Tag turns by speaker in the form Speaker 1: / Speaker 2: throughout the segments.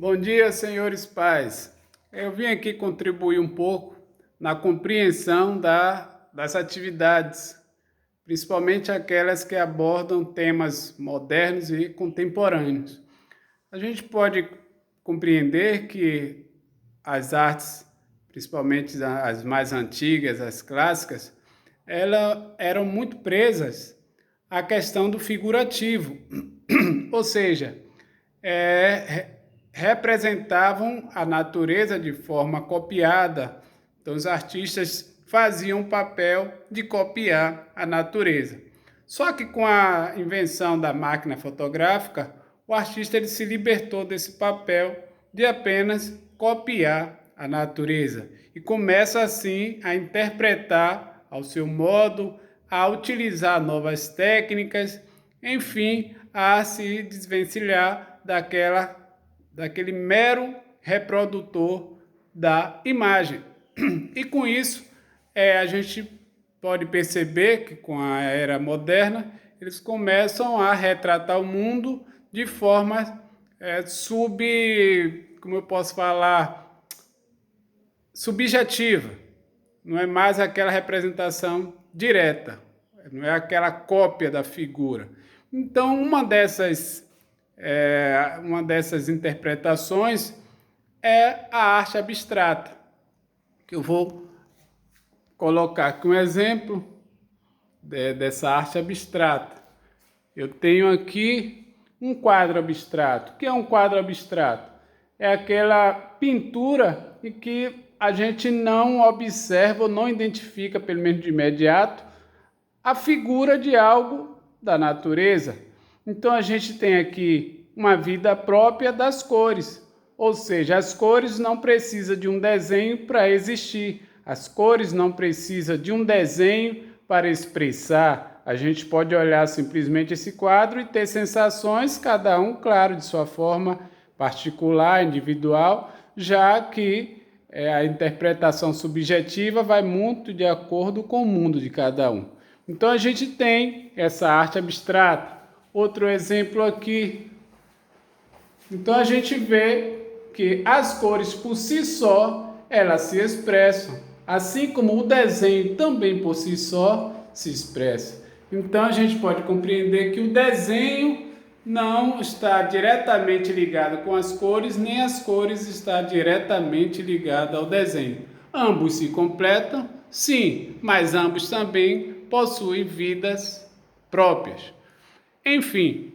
Speaker 1: Bom dia, senhores pais. Eu vim aqui contribuir um pouco na compreensão das atividades, principalmente aquelas que abordam temas modernos e contemporâneos. A gente pode compreender que as artes, principalmente as mais antigas, as clássicas, elas eram muito presas à questão do figurativo, ou seja, representavam a natureza de forma copiada. Então, os artistas faziam o papel de copiar a natureza. Só que com a invenção da máquina fotográfica, o artista ele se libertou desse papel de apenas copiar a natureza e começa assim a interpretar ao seu modo, a utilizar novas técnicas, enfim, a se desvencilhar daquele mero reprodutor da imagem. E com isso, a gente pode perceber que com a era moderna, eles começam a retratar o mundo de forma como eu posso falar, subjetiva. Não é mais aquela representação direta, não é aquela cópia da figura. Então, uma dessas interpretações é a arte abstrata, que eu vou colocar aqui um exemplo dessa arte abstrata. Eu tenho aqui um quadro abstrato. O que é um quadro abstrato? É aquela pintura em que a gente não observa ou não identifica, pelo menos de imediato, a figura de algo da natureza. Então a gente tem aqui uma vida própria das cores, ou seja, as cores não precisam de um desenho para existir, as cores não precisam de um desenho para expressar. A gente pode olhar simplesmente esse quadro e ter sensações, cada um, claro, de sua forma particular, individual, já que a interpretação subjetiva vai muito de acordo com o mundo de cada um. Então a gente tem essa arte abstrata. Outro exemplo aqui. Então a gente vê que as cores por si só, elas se expressam, assim como o desenho também por si só se expressa. Então a gente pode compreender que o desenho não está diretamente ligado com as cores, nem as cores estão diretamente ligadas ao desenho. Ambos se completam, sim, mas ambos também possuem vidas próprias. Enfim,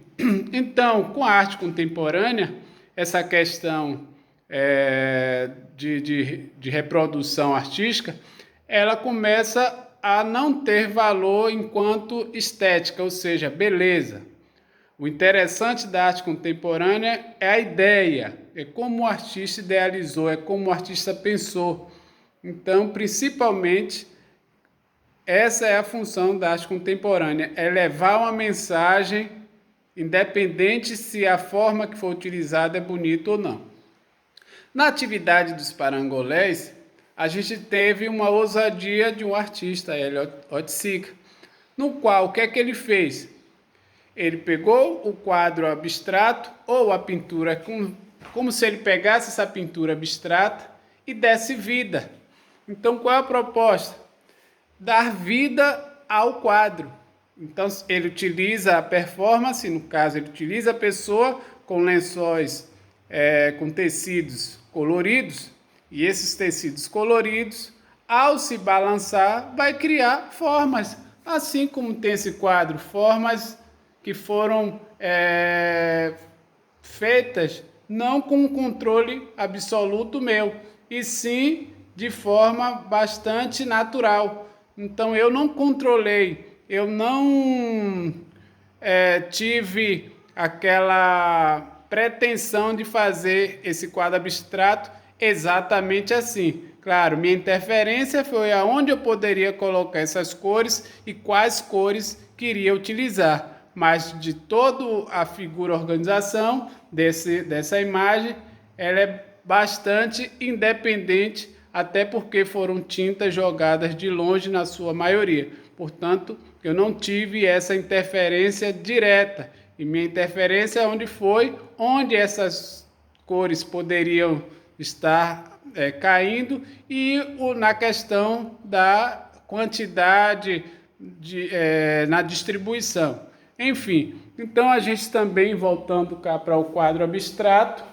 Speaker 1: então, com a arte contemporânea, essa questão de reprodução artística, ela começa a não ter valor enquanto estética, ou seja, beleza. O interessante da arte contemporânea é a ideia, é como o artista idealizou, é como o artista pensou. Então, principalmente, essa é a função da arte contemporânea, é levar uma mensagem, independente se a forma que for utilizada é bonita ou não. Na atividade dos parangolés, a gente teve uma ousadia de um artista, Hélio Oiticica, no qual, o que é que ele fez? Ele pegou o quadro abstrato ou a pintura, como se ele pegasse essa pintura abstrata e desse vida. Então, qual é a proposta? Dar vida ao quadro. Então, ele utiliza a performance, no caso, ele utiliza a pessoa com lençóis, com tecidos coloridos, e esses tecidos coloridos, ao se balançar, vai criar formas, assim como tem esse quadro, formas que foram feitas não com um controle absoluto meu, e sim de forma bastante natural. Então eu não controlei, eu não tive aquela pretensão de fazer esse quadro abstrato exatamente assim. Claro, minha interferência foi aonde eu poderia colocar essas cores e quais cores queria utilizar. Mas de toda a figura organização dessa imagem, ela é bastante independente, até porque foram tintas jogadas de longe na sua maioria. Portanto, eu não tive essa interferência direta. E minha interferência onde essas cores poderiam estar caindo e na questão da quantidade na distribuição. Enfim, então a gente também, voltando cá para o quadro abstrato,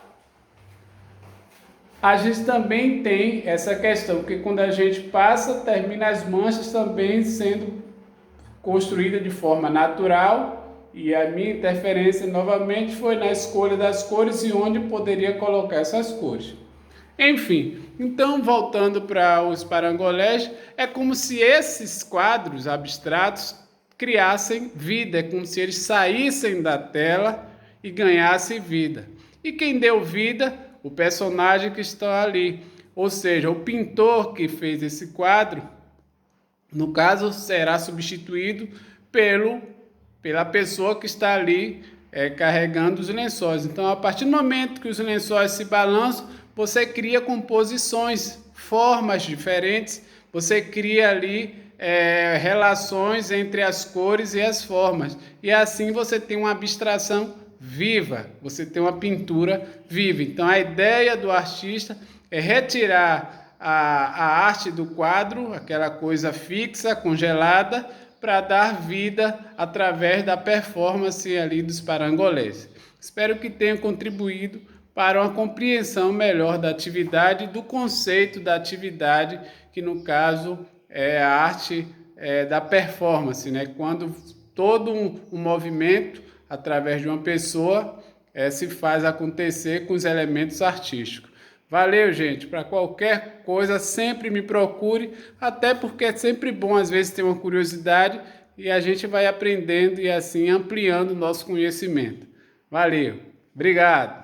Speaker 1: a gente também tem essa questão, porque quando a gente passa, termina as manchas também sendo construídas de forma natural, e a minha interferência novamente foi na escolha das cores e onde poderia colocar essas cores. Enfim, então voltando para os parangolés, é como se esses quadros abstratos criassem vida, é como se eles saíssem da tela e ganhassem vida. E quem deu vida? O personagem que está ali, ou seja, o pintor que fez esse quadro, no caso, será substituído pela pessoa que está ali carregando os lençóis. Então, a partir do momento que os lençóis se balançam, você cria composições, formas diferentes, você cria ali relações entre as cores e as formas. E assim você tem uma abstração viva, você tem uma pintura viva. Então, a ideia do artista é retirar a arte do quadro, aquela coisa fixa, congelada, para dar vida através da performance ali dos parangolés. Espero que tenha contribuído para uma compreensão melhor da atividade, do conceito da atividade, que no caso é a arte da performance, né? Quando todo um movimento, através de uma pessoa, se faz acontecer com os elementos artísticos. Valeu, gente. Para qualquer coisa, sempre me procure, até porque é sempre bom, às vezes, ter uma curiosidade e a gente vai aprendendo e assim ampliando o nosso conhecimento. Valeu. Obrigado.